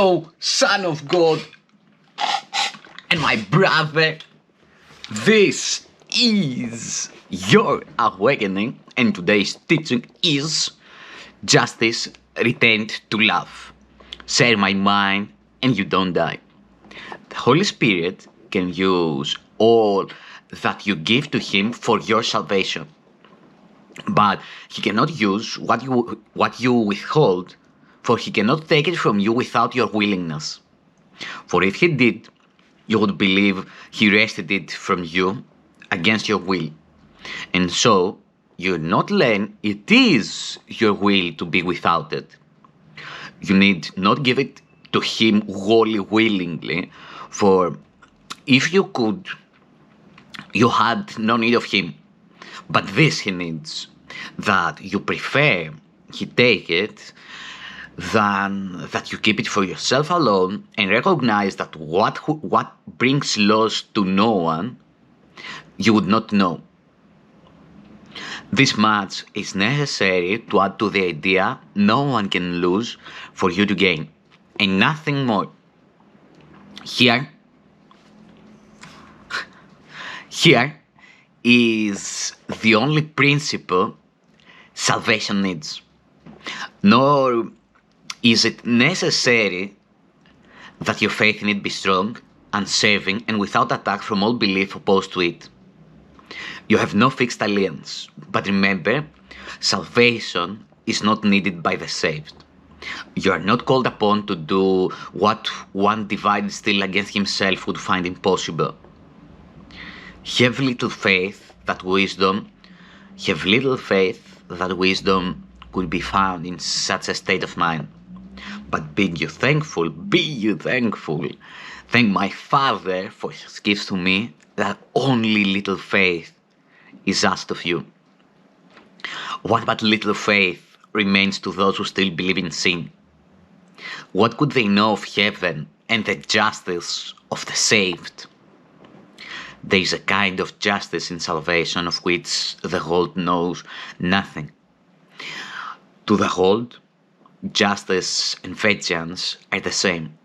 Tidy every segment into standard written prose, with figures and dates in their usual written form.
Hello, Son of God and my brother. This is your awakening, and today's teaching is justice returned to love. Share my mind, and you don't die. The Holy Spirit can use all that you give to Him for your salvation, but He cannot use what you withhold, for He cannot take it from you without your willingness. For if He did, you would believe He wrested it from you against your will. And so you not learn it is your will to be without it. You need not give it to Him wholly willingly, for if you could, you had no need of Him. But this He needs, that you prefer He take it than that you keep it for yourself alone, and recognize that what brings loss to no one, you would not know. This much is necessary to add to the idea no one can lose for you to gain, and nothing more. Here is the only principle salvation needs. Nor is it necessary that your faith in it be strong, unserving, and without attack from all belief opposed to it. You have no fixed allegiance, but remember, salvation is not needed by the saved. You are not called upon to do what one divided still against himself would find impossible. Have little faith that wisdom could be found in such a state of mind. But be you thankful, thank my Father for His gifts to me, that only little faith is asked of you. What but little faith remains to those who still believe in sin? What could they know of heaven and the justice of the saved? There is a kind of justice in salvation of which the world knows nothing. To the world, justice and vengeance are the same,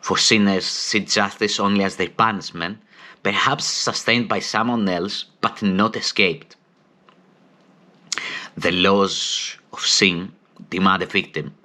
for sinners see justice only as their punishment, perhaps sustained by someone else, but not escaped. The laws of sin demand a victim,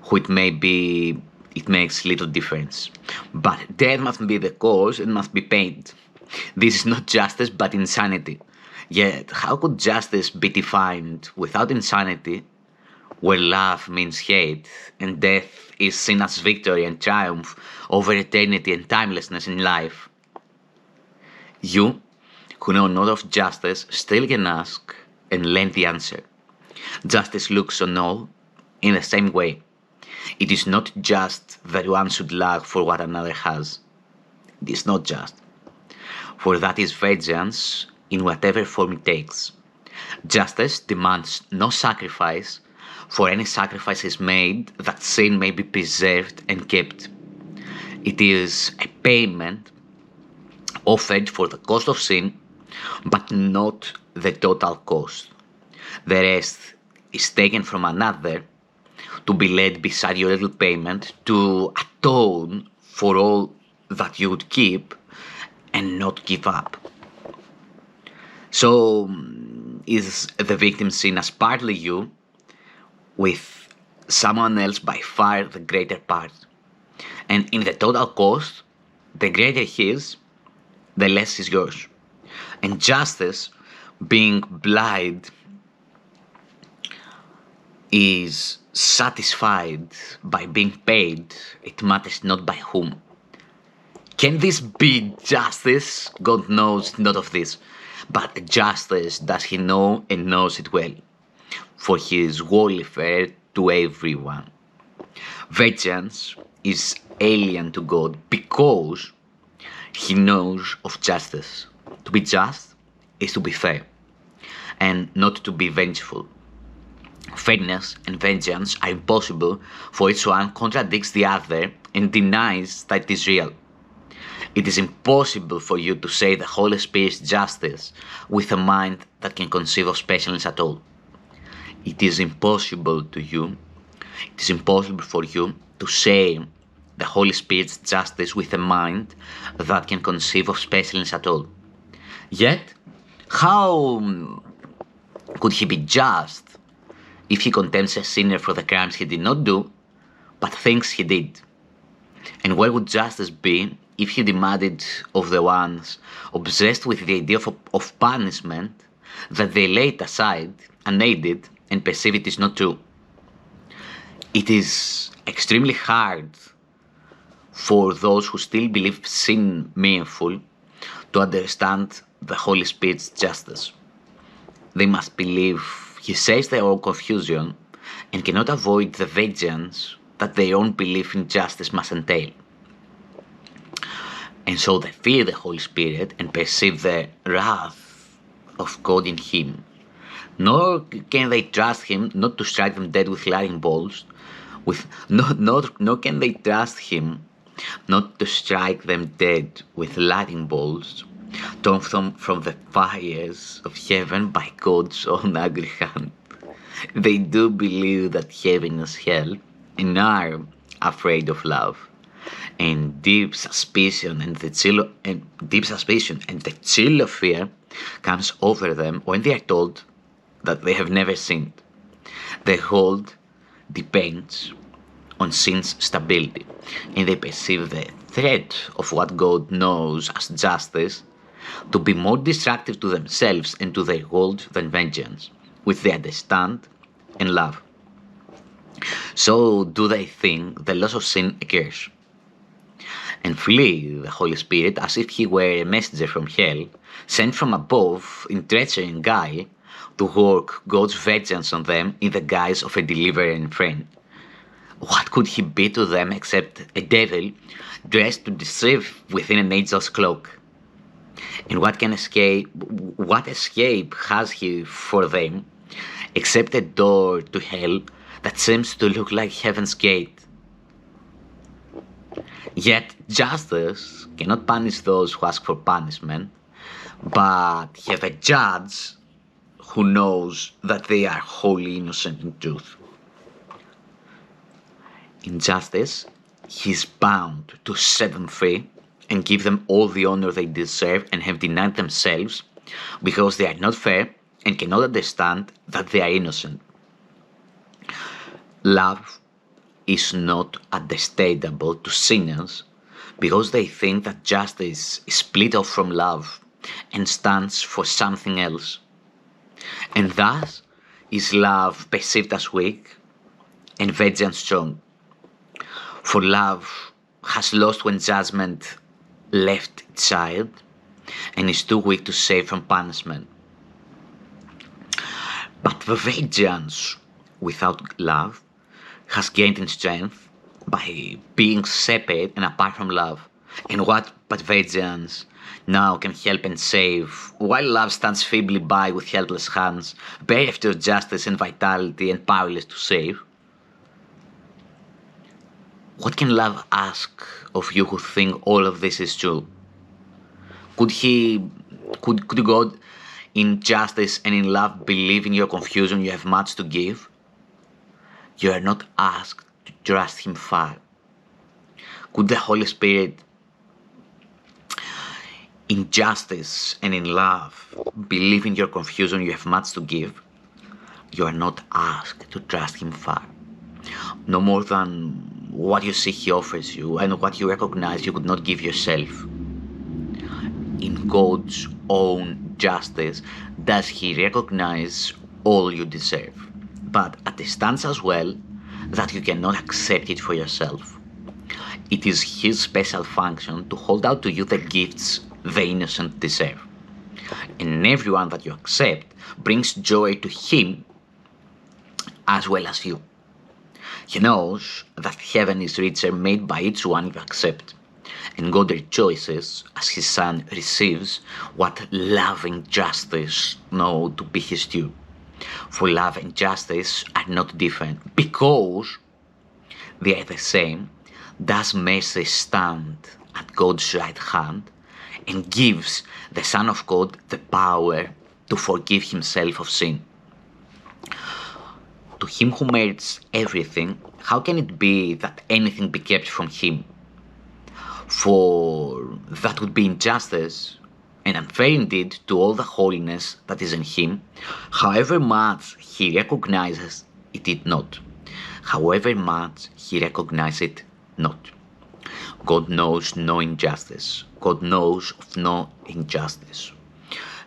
who it makes little difference. But death must be the cause and must be paid. This is not justice but insanity. Yet how could justice be defined without insanity, where love means hate and death is seen as victory and triumph over eternity and timelessness in life? You, who know not of justice, still can ask and learn the answer. Justice looks on all in the same way. It is not just that one should lack for what another has. It is not just. For that is vengeance in whatever form it takes. Justice demands no sacrifice, for any sacrifice is made that sin may be preserved and kept. It is a payment offered for the cost of sin, but not the total cost. The rest is taken from another to be laid beside your little payment to atone for all that you would keep and not give up. So is the victim seen as partly you, with someone else by far the greater part. And in the total cost, the greater his, the less is yours. And justice, being blind, is satisfied by being paid, it matters not by whom. Can this be justice? God knows not of this. But justice does He know, and knows it well, for He is wholly fair to everyone. Vengeance is alien to God because He knows of justice. To be just is to be fair, and not to be vengeful. Fairness and vengeance are impossible, for each one contradicts the other and denies that it is real. It is impossible for you to say the Holy Spirit's justice with a mind that can conceive of specialness at all. It is impossible for you to share the Holy Spirit's justice with a mind that can conceive of specialness at all. Yet, how could he be just if he condemns a sinner for the crimes he did not do, but thinks he did? And where would justice be if he demanded of the ones obsessed with the idea of punishment that they lay it aside, unaided, and perceive it is not true? It is extremely hard for those who still believe sin meaningful to understand the Holy Spirit's justice. They must believe he saves their own confusion and cannot avoid the vengeance that their own belief in justice must entail. And so they fear the Holy Spirit and perceive the wrath of God in him. Nor can they trust him not to strike them dead with lightning bolts, nor can they trust him not to strike them dead with lightning bolts, torn from the fires of heaven by God's own angry hand. They do believe that heaven is hell and are afraid of love. And deep suspicion and the chill of fear comes over them when they are told that they have never sinned. Their hold depends on sin's stability, and they perceive the threat of what God knows as justice to be more destructive to themselves and to their hold than vengeance, which they understand and love. So do they think the loss of sin occurs, and flee the Holy Spirit as if he were a messenger from hell, sent from above in treachery and guile to work God's vengeance on them in the guise of a deliverer and friend. What could he be to them except a devil dressed to deceive within an angel's cloak? And what escape has he for them except a door to hell that seems to look like heaven's gate? Yet justice cannot punish those who ask for punishment, but have a judge who knows that they are wholly innocent in truth. In justice, he is bound to set them free and give them all the honor they deserve and have denied themselves because they are not fair and cannot understand that they are innocent. Love is not understandable to sinners because they think that justice is split off from love and stands for something else. And thus is love perceived as weak and vengeance strong. For love has lost when judgment left its side and is too weak to save from punishment. But the vengeance without love has gained in strength by being separate and apart from love. And what but vengeance now can help and save, while love stands feebly by with helpless hands, bereft of justice and vitality and powerless to save? What can love ask of you who think all of this is true? Could God in justice and in love believe in your confusion you have much to give? You are not asked to trust him far. Could the Holy Spirit in justice and in love believe in your confusion you have much to give? You are not asked to trust him far. No more than what you see he offers you and what you recognize you could not give yourself. In God's own justice does he recognize all you deserve, but understands as well that you cannot accept it for yourself. It is his special function to hold out to you the gifts the innocent deserve. And everyone that you accept brings joy to him as well as you. He knows that heaven is richer made by each one you accept, and God rejoices as his son receives what love and justice know to be his due. For love and justice are not different, because they are the same. Does mercy stand at God's right hand and gives the Son of God the power to forgive himself of sin. To him who merits everything, how can it be that anything be kept from him? For that would be injustice and unfair indeed to all the holiness that is in him, however much he recognizes it did not. However much he recognizes it not. God knows no injustice. God knows of no injustice.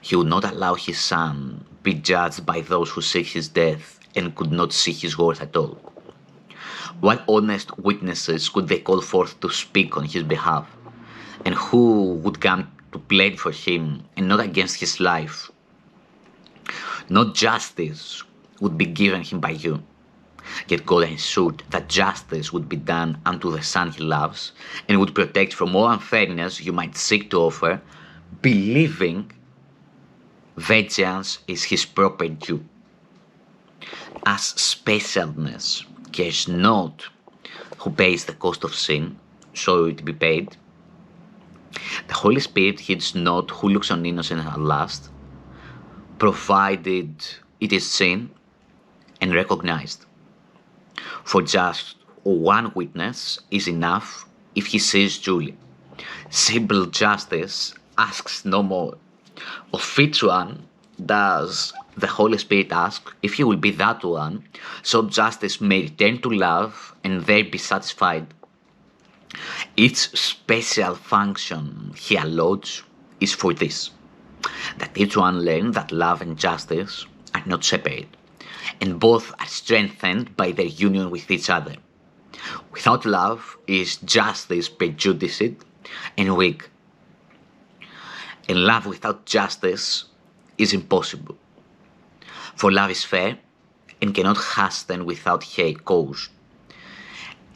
He would not allow his son be judged by those who seek his death and could not see his worth at all. What honest witnesses could they call forth to speak on his behalf? And who would come to plead for him and not against his life? Not justice would be given him by you. Yet God ensured that justice would be done unto the son he loves and would protect from all unfairness you might seek to offer, believing vengeance is his proper due. As specialness cares not who pays the cost of sin, so it be paid, the Holy Spirit heeds not who looks on innocence at last, provided it is seen and recognized. For just one witness is enough if he sees truly. Simple justice asks no more. Of each one does the Holy Spirit ask if he will be that one, so justice may return to love and there be satisfied. Its special function he allows is for this, that each one learn that love and justice are not separate, and both are strengthened by their union with each other. Without love is justice prejudiced and weak, and love without justice is impossible. For love is fair and cannot hasten without hate caused,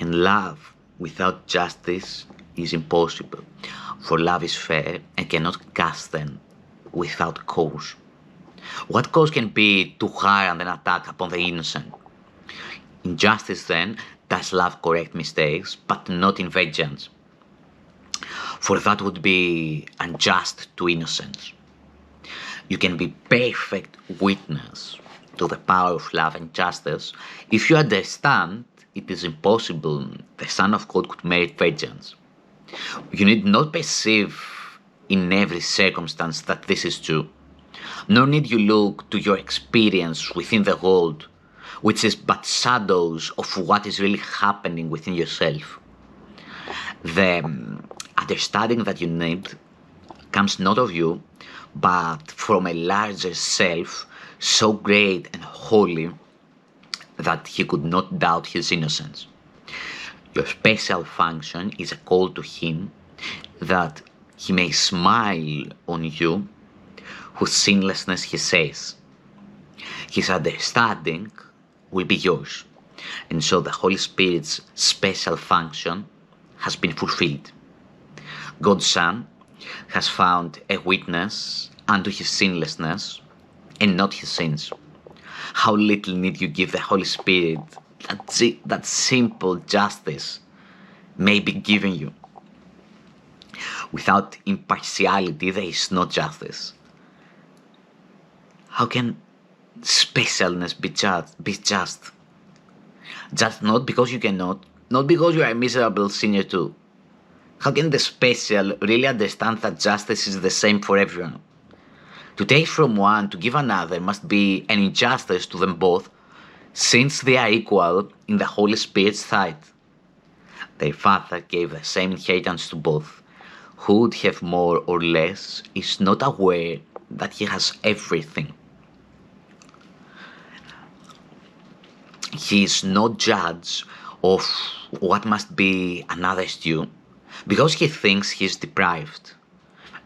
and love without justice is impossible. For love is fair and cannot hasten without cause. What cause can be to harm and attack upon the innocent? In justice, then, does love correct mistakes, but not in vengeance, for that would be unjust to innocence. You can be perfect witness to the power of love and justice if you understand it is impossible the Son of God could merit vengeance. You need not perceive in every circumstance that this is true, nor need you look to your experience within the world, which is but shadows of what is really happening within yourself. The understanding that you need comes not of you, but from a larger self, so great and holy that he could not doubt his innocence. Your special function is a call to him that he may smile on you, whose sinlessness he says. His understanding will be yours, and so the Holy Spirit's special function has been fulfilled. God's Son has found a witness unto his sinlessness and not his sins. How little need you give the Holy Spirit that simple justice may be given you. Without impartiality, there is no justice. How can specialness be just? Just not because you cannot, not because you are a miserable sinner too. How can the special really understand that justice is the same for everyone? To take from one to give another must be an injustice to them both, since they are equal in the Holy Spirit's sight. Their Father gave the same inheritance to both. Who would have more or less is not aware that he has everything. He is no judge of what must be another's due, because he thinks he is deprived,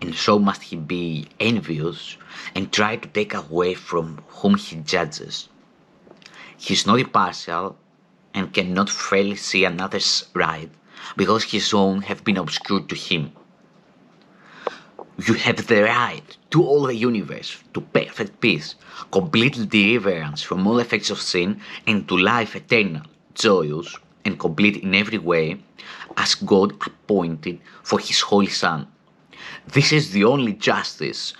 and so must he be envious and try to take away from whom he judges. He is not impartial and cannot fairly see another's right, because his own have been obscured to him. You have the right to all the universe, to perfect peace, complete deliverance from all effects of sin, and to life eternal, joyous, and complete in every way, as God appointed for his Holy Son. This is the only justice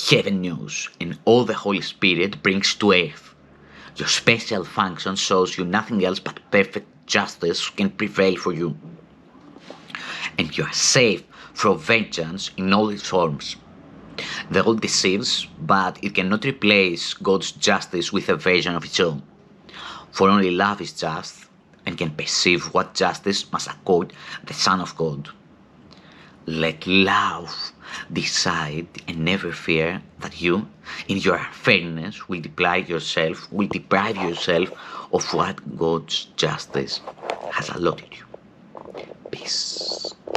heaven knows, and all the Holy Spirit brings to earth. Your special function shows you nothing else but perfect justice can prevail for you, and you are safe from vengeance in all its forms. The world deceives, but it cannot replace God's justice with a version of its own. For only love is just and can perceive what justice must accord the Son of God. Let love decide and never fear that you, in your fairness, will deprive yourself of what God's justice has allotted you. Peace.